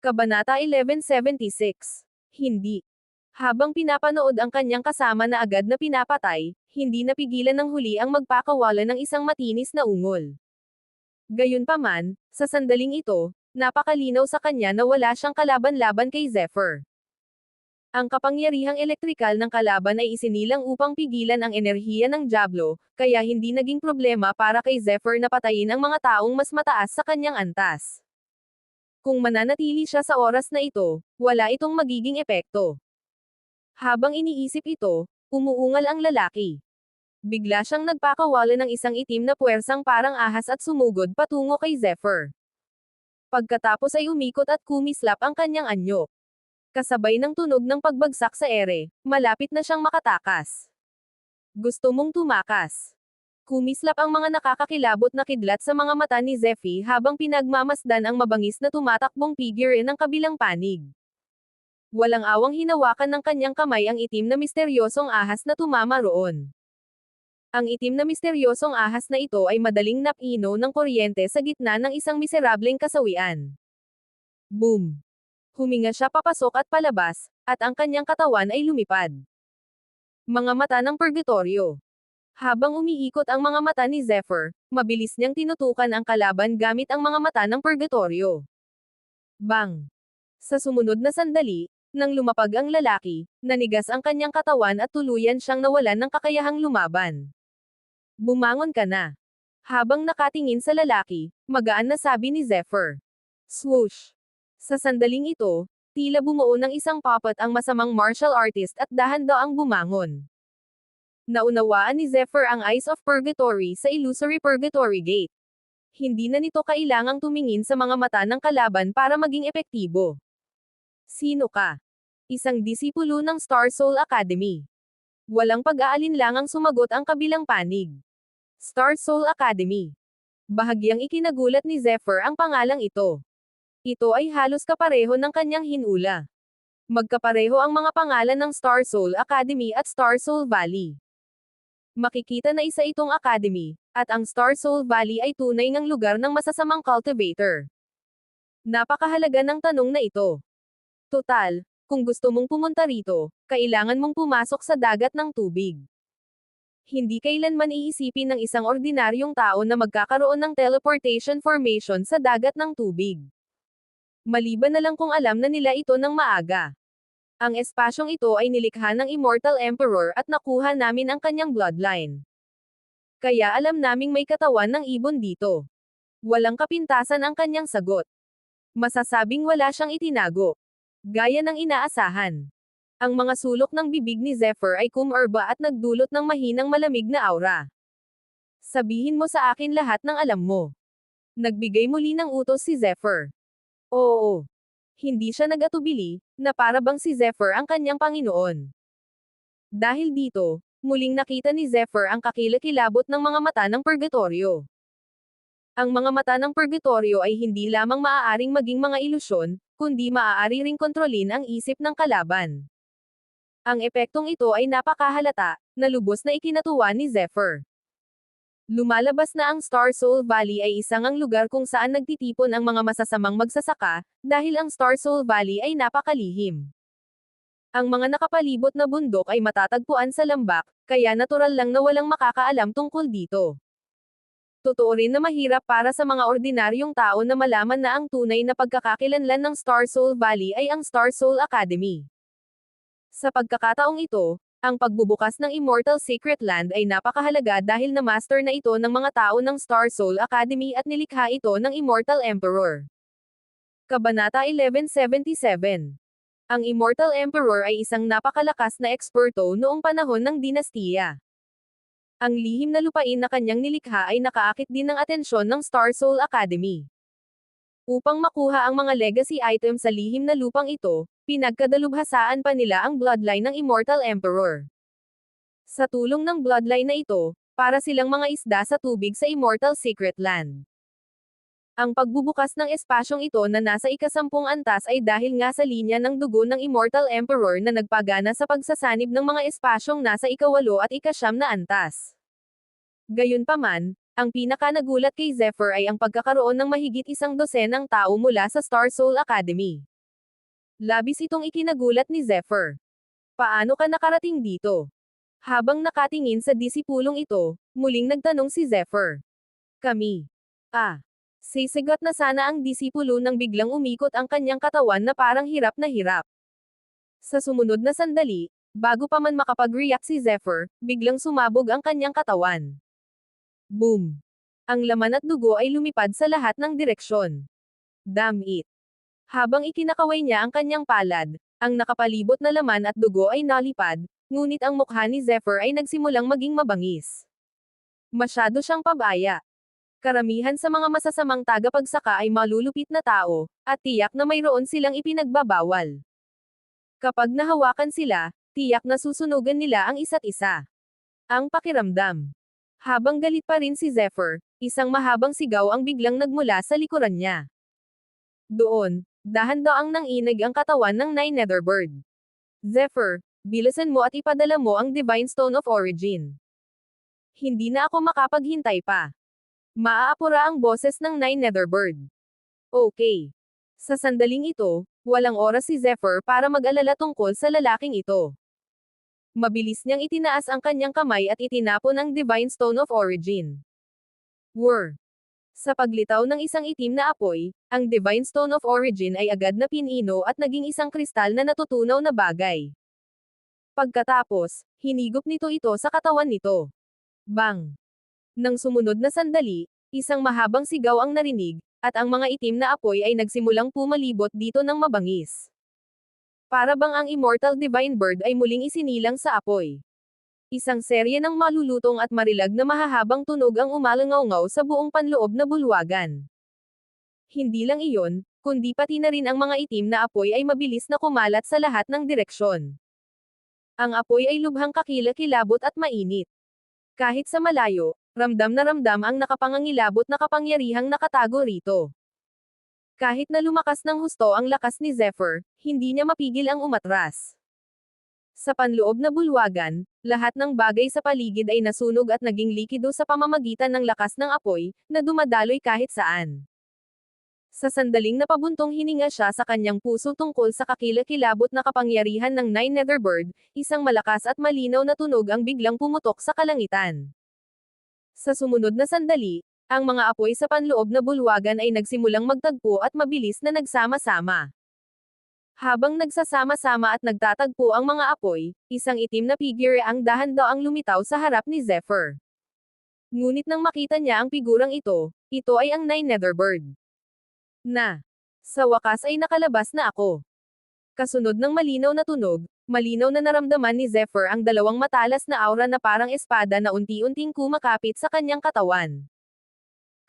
Kabanata 1176. Hindi. Habang pinapanood ang kanyang kasama na agad na pinapatay, hindi napigilan ng huli ang magpakawala ng isang matinis na ungol. Gayunpaman, sa sandaling ito, napakalinaw sa kanya na wala siyang kalaban-laban kay Zephyr. Ang kapangyarihang elektrikal ng kalaban ay isinilang upang pigilan ang enerhiya ng Diablo, kaya hindi naging problema para kay Zephyr na patayin ang mga taong mas mataas sa kanyang antas. Kung mananatili siya sa oras na ito, wala itong magiging epekto. Habang iniisip ito, umuungal ang lalaki. Bigla siyang nagpakawala ng isang itim na puwersang parang ahas at sumugod patungo kay Zephyr. Pagkatapos ay umikot at kumislap ang kanyang anyo. Kasabay ng tunog ng pagbagsak sa ere, malapit na siyang makatakas. Gusto mong tumakas. Kumislap ang mga nakakakilabot na kidlat sa mga mata ni Zephy habang pinagmamasdan ang mabangis na tumatakbong figure ng kabilang panig. Walang awang hinawakan ng kanyang kamay ang itim na misteryosong ahas na tumama roon. Ang itim na misteryosong ahas na ito ay madaling napino ng kuryente sa gitna ng isang miserableng kasawian. Boom! Huminga siya papasok at palabas, at ang kanyang katawan ay lumipad. Mga mata ng purgatorio. Habang umiikot ang mga mata ni Zephyr, mabilis niyang tinutukan ang kalaban gamit ang mga mata ng purgatorio. Bang! Sa sumunod na sandali, nang lumapag ang lalaki, nanigas ang kanyang katawan at tuluyan siyang nawalan ng kakayahang lumaban. Bumangon ka na. Habang nakatingin sa lalaki, magaan na sabi ni Zephyr. Swoosh! Sa sandaling ito, tila bumuo ng isang puppet ang masamang martial artist at dahan-daang bumangon. Naunawaan ni Zephyr ang Eyes of Purgatory sa Illusory Purgatory Gate. Hindi na nito kailangang tumingin sa mga mata ng kalaban para maging epektibo. Sino ka? Isang disipulo ng Star Soul Academy. Walang pag-aalinlangang sumagot ang kabilang panig. Star Soul Academy. Bahagyang ikinagulat ni Zephyr ang pangalang ito. Ito ay halos kapareho ng kanyang hinula. Magkapareho ang mga pangalan ng Star Soul Academy at Star Soul Valley. Makikita na isa itong academy, at ang Star Soul Valley ay tunay ngang lugar ng masasamang cultivator. Napakahalaga ng tanong na ito. Total, kung gusto mong pumunta rito, kailangan mong pumasok sa dagat ng tubig. Hindi kailanman iisipin ng isang ordinaryong tao na magkakaroon ng teleportation formation sa dagat ng tubig. Maliban na lang kung alam na nila ito ng maaga. Ang espasyong ito ay nilikha ng Immortal Emperor at nakuha namin ang kanyang bloodline. Kaya alam naming may katawan ng ibon dito. Walang kapintasan ang kanyang sagot. Masasabing wala siyang itinago. Gaya ng inaasahan. Ang mga sulok ng bibig ni Zephyr ay kumurba at nagdulot ng mahinang malamig na aura. Sabihin mo sa akin lahat ng alam mo. Nagbigay muli ng utos si Zephyr. Oo. Hindi siya nag-atubili, na para bang si Zephyr ang kanyang Panginoon. Dahil dito, muling nakita ni Zephyr ang kakilakilabot ng mga mata ng purgatorio. Ang mga mata ng purgatorio ay hindi lamang maaaring maging mga ilusyon, kundi maaari ring kontrolin ang isip ng kalaban. Ang epektong ito ay napakahalata, na lubos na ikinatuwa ni Zephyr. Lumalabas na ang Star Soul Valley ay isang ang lugar kung saan nagtitipon ang mga masasamang magsasaka, dahil ang Star Soul Valley ay napakalihim. Ang mga nakapalibot na bundok ay matatagpuan sa lambak, kaya natural lang na walang makakaalam tungkol dito. Totoo rin na mahirap para sa mga ordinaryong tao na malaman na ang tunay na pagkakakilanlan ng Star Soul Valley ay ang Star Soul Academy. Sa pagkakataong ito, ang pagbubukas ng Immortal Sacred Land ay napakahalaga dahil na-master na ito ng mga tao ng Star Soul Academy at nilikha ito ng Immortal Emperor. Kabanata 1177. Ang Immortal Emperor ay isang napakalakas na eksperto noong panahon ng dinastiya. Ang lihim na lupain na kanyang nilikha ay nakaakit din ng atensyon ng Star Soul Academy. Upang makuha ang mga legacy items sa lihim na lupang ito, pinagkadalubhasaan pa nila ang bloodline ng Immortal Emperor. Sa tulong ng bloodline na ito, para silang mga isda sa tubig sa Immortal Secret Land. Ang pagbubukas ng espasyong ito na nasa ika-10 antas ay dahil nga sa linya ng dugo ng Immortal Emperor na nagpagana sa pagsasanib ng mga espasyong nasa ika-8 at ika-9 na antas. Gayunpaman, ang pinakanagulat kay Zephyr ay ang pagkakaroon ng mahigit 12 tao mula sa Star Soul Academy. Labis itong ikinagulat ni Zephyr. Paano ka nakarating dito? Habang nakatingin sa disipulong ito, muling nagtanong si Zephyr. Kami. Sisigat na sana ang disipulo nang biglang umikot ang kanyang katawan na parang hirap na hirap. Sa sumunod na sandali, bago pa man makapag-react si Zephyr, biglang sumabog ang kanyang katawan. Boom! Ang laman at dugo ay lumipad sa lahat ng direksyon. Damn it! Habang ikinakaway niya ang kanyang palad, ang nakapalibot na laman at dugo ay nalipad, ngunit ang mukha ni Zephyr ay nagsimulang maging mabangis. Masyado siyang pabaya. Karamihan sa mga masasamang tagapagsaka ay malulupit na tao, at tiyak na mayroon silang ipinagbabawal. Kapag nahawakan sila, tiyak na susunugan nila ang isa't isa. Ang pakiramdam. Habang galit pa rin si Zephyr, isang mahabang sigaw ang biglang nagmula sa likuran niya. Doon, dahan-daang nanginig ang katawan ng Nine Netherbird. Zephyr, bilisan mo at ipadala mo ang Divine Stone of Origin. Hindi na ako makapaghintay pa. Maaapura ang boses ng Nine Netherbird. Okay. Sa sandaling ito, walang oras si Zephyr para mag-alala tungkol sa lalaking ito. Mabilis niyang itinaas ang kanyang kamay at itinapon ang Divine Stone of Origin. Whir! Sa paglitaw ng isang itim na apoy, ang Divine Stone of Origin ay agad na pinino at naging isang kristal na natutunaw na bagay. Pagkatapos, hinigop nito ito sa katawan nito. Bang! Nang sumunod na sandali, isang mahabang sigaw ang narinig, at ang mga itim na apoy ay nagsimulang pumalibot dito ng mabangis. Para bang ang Immortal Divine Bird ay muling isinilang sa apoy. Isang serye ng malulutong at marilag na mahahabang tunog ang umalangaw-ngaw sa buong panloob na bulwagan. Hindi lang iyon, kundi pati na rin ang mga itim na apoy ay mabilis na kumalat sa lahat ng direksyon. Ang apoy ay lubhang kakilakilabot at mainit. Kahit sa malayo, ramdam na ramdam ang nakapangangilabot na kapangyarihang nakatago rito. Kahit na lumakas ng husto ang lakas ni Zephyr, hindi niya mapigil ang umatras. Sa panloob na bulwagan, lahat ng bagay sa paligid ay nasunog at naging likido sa pamamagitan ng lakas ng apoy, na dumadaloy kahit saan. Sa sandaling napabuntong hininga siya sa kanyang puso tungkol sa kakilakilabot na kapangyarihan ng Nine Netherbird, isang malakas at malinaw na tunog ang biglang pumutok sa kalangitan. Sa sumunod na sandali, ang mga apoy sa panloob na bulwagan ay nagsimulang magtagpo at mabilis na nagsama-sama. Habang nagsasama-sama at nagtatagpo ang mga apoy, isang itim na figure ang dahan-daang lumitaw sa harap ni Zephyr. Ngunit nang makita niya ang figurang ito ay ang Nine Netherbird. Sa wakas ay nakalabas na ako. Kasunod ng malinaw na tunog, malinaw na naramdaman ni Zephyr ang dalawang matalas na aura na parang espada na unti-unting kumakapit sa kanyang katawan.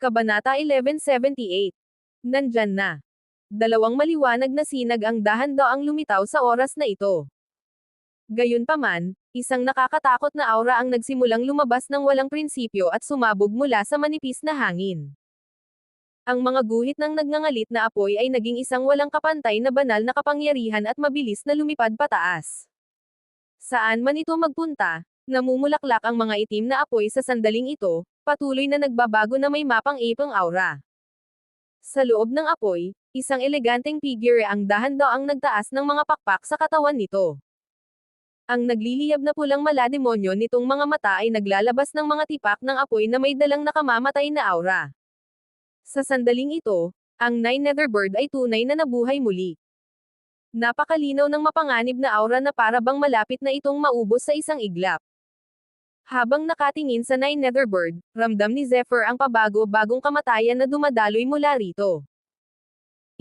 Kabanata 1178. Nandyan na. Dalawang maliwanag na sinag ang dahan-daang lumitaw sa oras na ito. Gayunpaman, isang nakakatakot na aura ang nagsimulang lumabas ng walang prinsipyo at sumabog mula sa manipis na hangin. Ang mga guhit ng nagngangalit na apoy ay naging isang walang kapantay na banal na kapangyarihan at mabilis na lumipad pataas. Saan man ito magpunta, namumulaklak ang mga itim na apoy sa sandaling ito, patuloy na nagbabago na may mapang-ipang aura. Sa loob ng apoy, isang eleganteng figure ang dahan-daang nagtaas ng mga pakpak sa katawan nito. Ang nagliliyab na pulang malademonyo nitong mga mata ay naglalabas ng mga tipak ng apoy na may dalang nakamamatay na aura. Sa sandaling ito, ang Nine Netherbird ay tunay na nabuhay muli. Napakalinaw ng mapanganib na aura na para bang malapit na itong maubos sa isang iglap. Habang nakatingin sa Nine Netherbird, ramdam ni Zephyr ang pabago-bagong kamatayan na dumadaloy mula rito.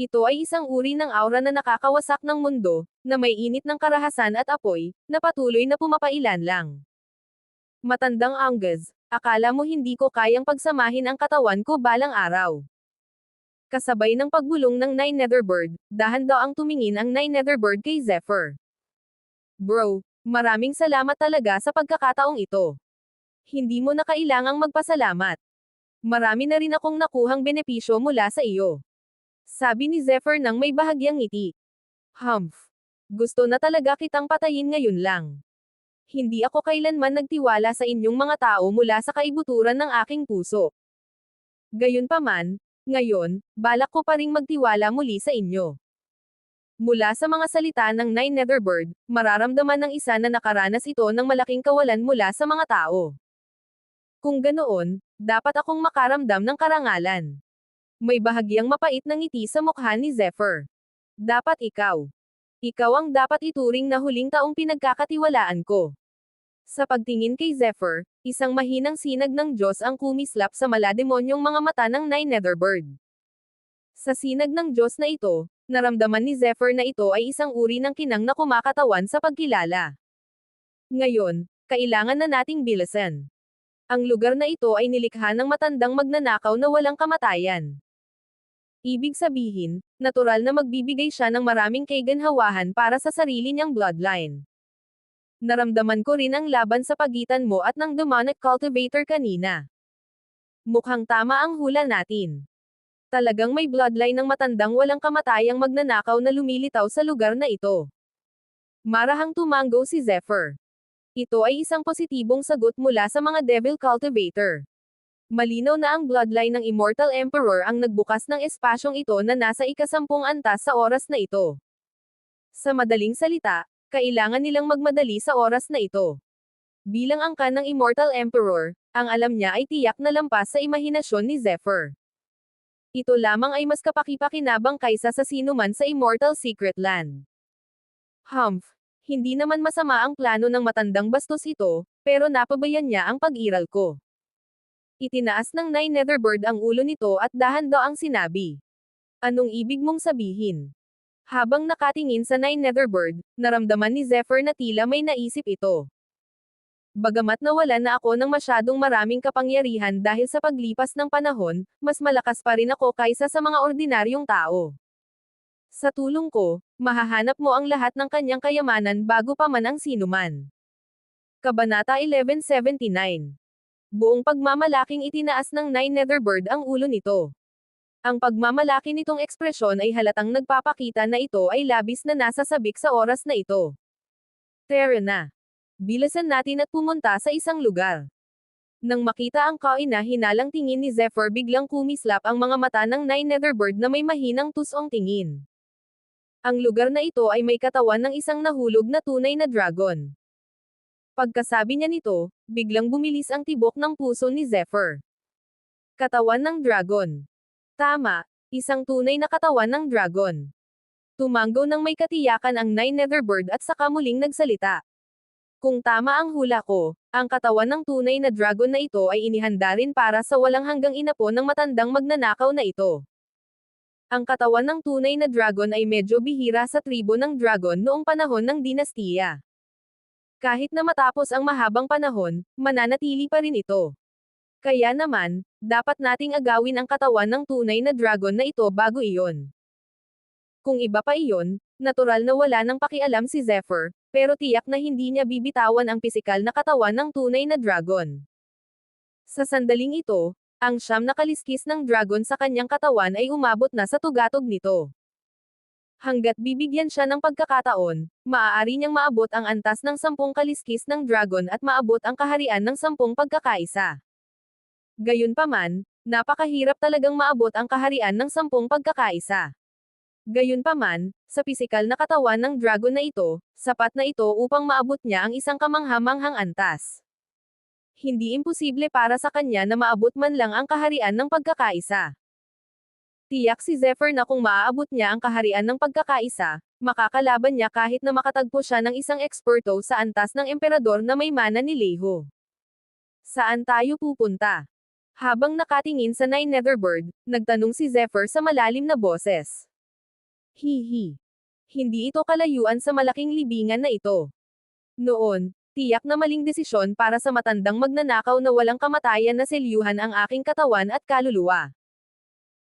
Ito ay isang uri ng aura na nakakawasak ng mundo, na may init ng karahasan at apoy, na patuloy na pumapailan lang. Matandang Angus, akala mo hindi ko kayang pagsamahin ang katawan ko balang araw. Kasabay ng pagbulong ng Nine Netherbird, dahan-daang tumingin ang Nine Netherbird kay Zephyr. Bro, maraming salamat talaga sa pagkakataong ito. Hindi mo na kailangang magpasalamat. Marami na rin akong nakuhang benepisyo mula sa iyo. Sabi ni Zephyr nang may bahagyang ngiti. Humph. Gusto na talaga kitang patayin ngayon lang. Hindi ako kailanman nagtiwala sa inyong mga tao mula sa kaibuturan ng aking puso. Gayunpaman, ngayon, balak ko pa ring magtiwala muli sa inyo. Mula sa mga salita ng Nine Netherbird, mararamdaman ng isa na nakaranas ito ng malaking kawalan mula sa mga tao. Kung ganoon, dapat akong makaramdam ng karangalan. May bahagyang mapait na ngiti sa mukha ni Zephyr. Dapat ikaw. Ikaw ang dapat ituring na huling taong pinagkakatiwalaan ko. Sa pagtingin kay Zephyr, isang mahinang sinag ng Diyos ang kumislap sa malademonyong mga mata ng Nine Netherbird. Sa sinag ng Diyos na ito, naramdaman ni Zephyr na ito ay isang uri ng kinang na kumakatawan sa pagkilala. Ngayon, kailangan na nating bilisan. Ang lugar na ito ay nilikha ng matandang magnanakaw na walang kamatayan. Ibig sabihin, natural na magbibigay siya ng maraming kaganhawahan para sa sarili niyang bloodline. Naramdaman ko rin ang laban sa pagitan mo at ng demonic cultivator kanina. Mukhang tama ang hula natin. Talagang may bloodline ng matandang walang kamatayang magnanakaw na lumilitaw sa lugar na ito. Marahang tumanggo si Zephyr. Ito ay isang positibong sagot mula sa mga devil cultivator. Malinaw na ang bloodline ng Immortal Emperor ang nagbukas ng espasyong ito na nasa ikasampung antas sa oras na ito. Sa madaling salita, kailangan nilang magmadali sa oras na ito. Bilang angkan ng Immortal Emperor, ang alam niya ay tiyak na lampas sa imahinasyon ni Zephyr. Ito lamang ay mas kapakipakinabang kaysa sa sino man sa Immortal Secret Land. Humph, hindi naman masama ang plano ng matandang bastos ito, pero napabayan niya ang pag-iral ko. Itinaas ng Nine Netherbird ang ulo nito at dahan-daang sinabi. Anong ibig mong sabihin? Habang nakatingin sa Nine Netherbird, naramdaman ni Zephyr na tila may naisip ito. Bagamat nawalan na ako ng masyadong maraming kapangyarihan dahil sa paglipas ng panahon, mas malakas pa rin ako kaysa sa mga ordinaryong tao. Sa tulong ko, mahahanap mo ang lahat ng kanyang kayamanan bago pa man ang sinuman. Kabanata 1179. Buong pagmamalaking itinaas ng Nine Netherbird ang ulo nito. Ang pagmamalaki nitong ekspresyon ay halatang nagpapakita na ito ay labis na nasa sabik sa oras na ito. Tara na. Bilisan natin at pumunta sa isang lugar. Nang makita ang kaina hinalang tingin ni Zephyr biglang kumislap ang mga mata ng Nine Netherbird na may mahinang tusong tingin. Ang lugar na ito ay may katawan ng isang nahulog na tunay na dragon. Pagkasabi niya nito, biglang bumilis ang tibok ng puso ni Zephyr. Katawan ng dragon. Tama, isang tunay na katawan ng dragon. Tumanggo ng may katiyakan ang Nine Netherbird at saka muling nagsalita. Kung tama ang hula ko, ang katawan ng tunay na dragon na ito ay inihanda rin para sa walang hanggang inapo ng matandang magnanakaw na ito. Ang katawan ng tunay na dragon ay medyo bihira sa tribo ng dragon noong panahon ng dinastiya. Kahit na matapos ang mahabang panahon, mananatili pa rin ito. Kaya naman, dapat nating agawin ang katawan ng tunay na dragon na ito bago iyon. Kung iba pa iyon, natural na wala nang pakialam si Zephyr, pero tiyak na hindi niya bibitawan ang pisikal na katawan ng tunay na dragon. Sa sandaling ito, ang siyam na kaliskis ng dragon sa kanyang katawan ay umabot na sa tugatog nito. Hanggat bibigyan siya ng pagkakataon, maaari niyang maabot ang antas ng 10 kaliskis ng dragon at maabot ang kaharian ng 10 pagkakaisa. Gayunpaman, napakahirap talagang maabot ang kaharian ng 10 pagkakaisa. Gayunpaman, sa pisikal na katawan ng dragon na ito, sapat na ito upang maabot niya ang isang kamangha-manghang antas. Hindi imposible para sa kanya na maabot man lang ang kaharian ng pagkakaisa. Tiyak si Zephyr na kung maaabot niya ang kaharian ng pagkakaisa, makakalaban niya kahit na makatagpo siya ng isang eksperto sa antas ng emperador na may mana ni Leho. Saan tayo pupunta? Habang nakatingin sa Nine Netherbird, nagtanong si Zephyr sa malalim na boses. Hihi. Hindi ito kalayuan sa malaking libingan na ito. Noon, tiyak na maling desisyon para sa matandang magnanakaw na walang kamatayan na selyuhan ang aking katawan at kaluluwa.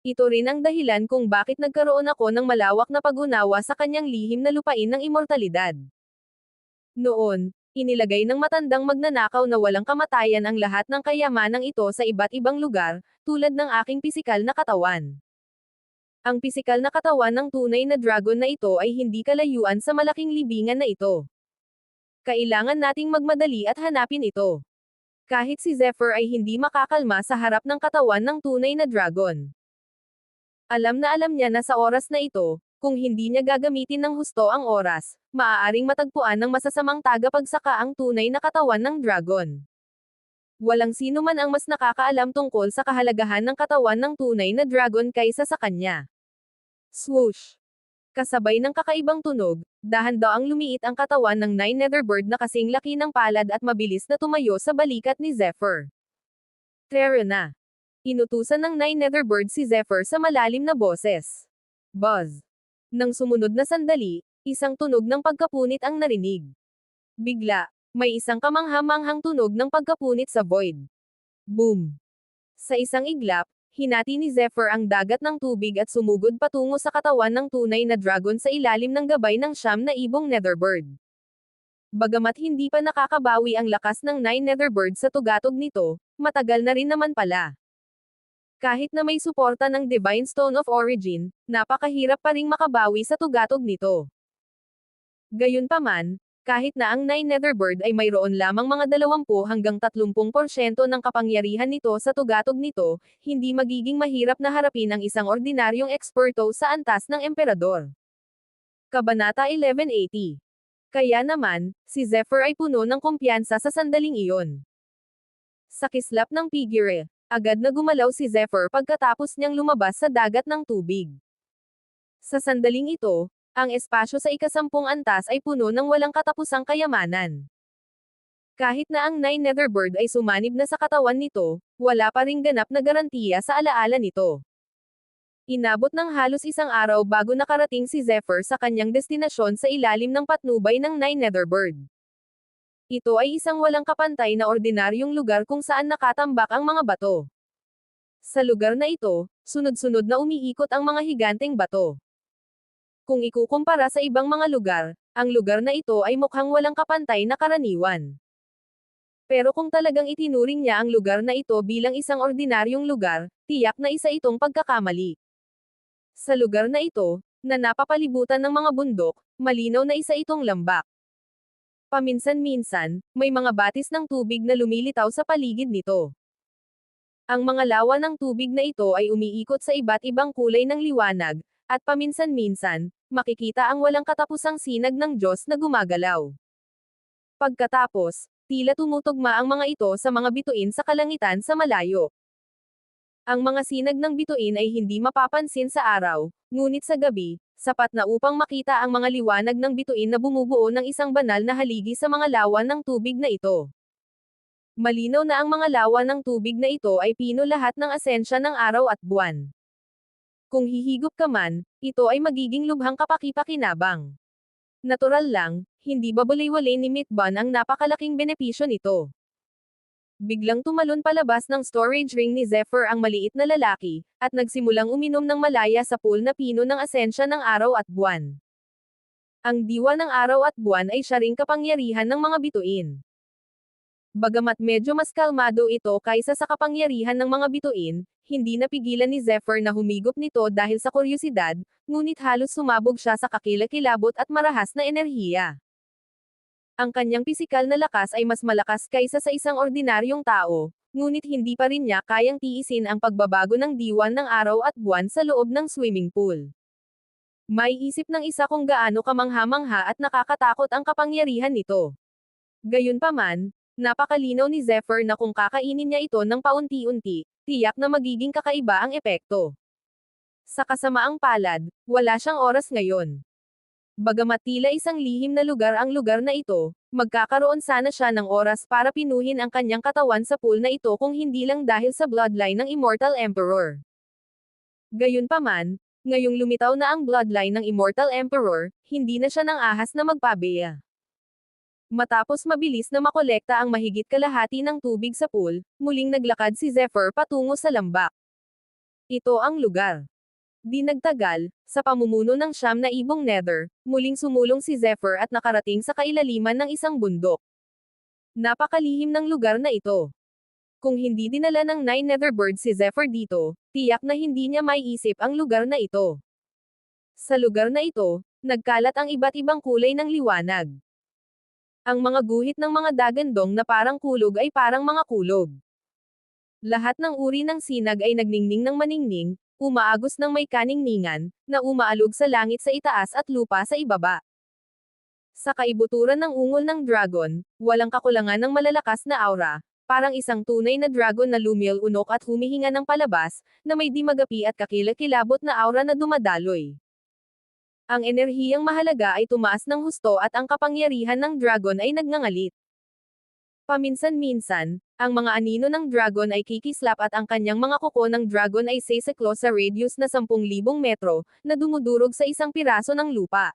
Ito rin ang dahilan kung bakit nagkaroon ako ng malawak na pag-unawa sa kanyang lihim na lupain ng immortalidad. Noon, inilagay ng matandang magnanakaw na walang kamatayan ang lahat ng kayamanang ito sa iba't ibang lugar, tulad ng aking pisikal na katawan. Ang pisikal na katawan ng tunay na dragon na ito ay hindi kalayuan sa malaking libingan na ito. Kailangan nating magmadali at hanapin ito. Kahit si Zephyr ay hindi makakalma sa harap ng katawan ng tunay na dragon. Alam na alam niya na sa oras na ito, Kung hindi niya gagamitin ng husto ang oras, maaaring matagpuan ng masasamang tagapagsaka ang tunay na katawan ng dragon. Walang sino man ang mas nakakaalam tungkol sa kahalagahan ng katawan ng tunay na dragon kaysa sa kanya. Swoosh! Kasabay ng kakaibang tunog, dahan-daang lumiit ang katawan ng Nine Netherbird na kasing laki ng palad at mabilis na tumayo sa balikat ni Zephyr. Tara na! Inutusan ng Nine Netherbird si Zephyr sa malalim na boses. Buzz! Nang sumunod na sandali, isang tunog ng pagkapunit ang narinig. Bigla, may isang kamangha-manghang tunog ng pagkapunit sa void. Boom! Sa isang iglap, hinati ni Zephyr ang dagat ng tubig at sumugod patungo sa katawan ng tunay na dragon sa ilalim ng gabay ng siyam na ibong Netherbird. Bagamat hindi pa nakakabawi ang lakas ng Nine Netherbird sa tugatog nito, matagal na rin naman pala. Kahit na may suporta ng Divine Stone of Origin, napakahirap pa ring makabawi sa tugatog nito. Gayunpaman, kahit na ang Nine Netherbird ay mayroon lamang mga 20 hanggang 30% ng kapangyarihan nito sa tugatog nito, hindi magiging mahirap na harapin ang isang ordinaryong eksperto sa antas ng emperador. Kabanata 1180. Kaya naman, si Zephyr ay puno ng kumpiyansa sa sandaling iyon. Sa kislap ng figure, agad na gumalaw si Zephyr pagkatapos niyang lumabas sa dagat ng tubig. Sa sandaling ito, ang espasyo sa ika-10 antas ay puno ng walang katapusang kayamanan. Kahit na ang Nine Netherbird ay sumanib na sa katawan nito, wala pa ring ganap na garantiya sa alaala nito. Inabot ng halos isang araw bago nakarating si Zephyr sa kanyang destinasyon sa ilalim ng patnubay ng Nine Netherbird. Ito ay isang walang kapantay na ordinaryong lugar kung saan nakatambak ang mga bato. Sa lugar na ito, sunod-sunod na umiikot ang mga higanteng bato. Kung ikukumpara sa ibang mga lugar, ang lugar na ito ay mukhang walang kapantay na karaniwan. Pero kung talagang itinuring niya ang lugar na ito bilang isang ordinaryong lugar, tiyak na isa itong pagkakamali. Sa lugar na ito, na napapalibutan ng mga bundok, malinaw na isa itong lambak. Paminsan-minsan, may mga batis ng tubig na lumilitaw sa paligid nito. Ang mga lawa ng tubig na ito ay umiikot sa iba't ibang kulay ng liwanag, at paminsan-minsan, makikita ang walang katapusang sinag ng Diyos na gumagalaw. Pagkatapos, tila tumutugma ang mga ito sa mga bituin sa kalangitan sa malayo. Ang mga sinag ng bituin ay hindi mapapansin sa araw, ngunit sa gabi, sapat na upang makita ang mga liwanag ng bituin na bumubuo ng isang banal na haligi sa mga lawa ng tubig na ito. Malinaw na ang mga lawa ng tubig na ito ay pino lahat ng asensya ng araw at buwan. Kung hihigop ka man, ito ay magiging lubhang kapaki-pakinabang. Natural lang, hindi babaliwalay ni Mitban ang napakalaking benepisyo nito. Biglang tumalon palabas ng storage ring ni Zephyr ang maliit na lalaki, at nagsimulang uminom ng malaya sa pool na pino ng asensya ng araw at buwan. Ang diwa ng araw at buwan ay siya ring kapangyarihan ng mga bituin. Bagamat medyo mas kalmado ito kaysa sa kapangyarihan ng mga bituin, hindi napigilan ni Zephyr na humigop nito dahil sa kuryosidad, ngunit halos sumabog siya sa kakilakilabot at marahas na enerhiya. Ang kanyang pisikal na lakas ay mas malakas kaysa sa isang ordinaryong tao, ngunit hindi pa rin niya kayang tiisin ang pagbabago ng diwan ng araw at buwan sa loob ng swimming pool. May isip ng isa kung gaano kamangha-mangha at nakakatakot ang kapangyarihan nito. Gayunpaman, napakalinaw ni Zephyr na kung kakainin niya ito ng paunti-unti, tiyak na magiging kakaiba ang epekto. Sa kasamaang palad, wala siyang oras ngayon. Bagamat tila isang lihim na lugar ang lugar na ito, magkakaroon sana siya ng oras para pinuhin ang kanyang katawan sa pool na ito kung hindi lang dahil sa bloodline ng Immortal Emperor. Gayunpaman, ngayong lumitaw na ang bloodline ng Immortal Emperor, hindi na siya nang ahas na magpabeya. Matapos mabilis na makolekta ang mahigit kalahati ng tubig sa pool, muling naglakad si Zephyr patungo sa lambak. Ito ang lugar. Di nagtagal, sa pamumuno ng siyam na ibong Nether, muling sumulong si Zephyr at nakarating sa kailaliman ng isang bundok. Napakalihim ng lugar na ito. Kung hindi dinala ng Nine Netherbird si Zephyr dito, tiyak na hindi niya maiisip ang lugar na ito. Sa lugar na ito, nagkalat ang iba't ibang kulay ng liwanag. Ang mga guhit ng mga dagandong na parang kulog ay parang mga kulog. Lahat ng uri ng sinag ay nagningning ng maningning, umaagos ng may kaningningan, na umaalog sa langit sa itaas at lupa sa ibaba. Sa kaibuturan ng ungol ng dragon, walang kakulangan ng malalakas na aura. Parang isang tunay na dragon na lumil-unok at humihinga ng palabas, na may di magapi at kakilakilabot na aura na dumadaloy. Ang enerhiyang mahalaga ay tumaas ng husto at ang kapangyarihan ng dragon ay nagngangalit. Paminsan-minsan, ang mga anino ng dragon ay kikislap at ang kanyang mga kuko ng dragon ay seseklo sa radius na 10,000 metro, na dumudurog sa isang piraso ng lupa.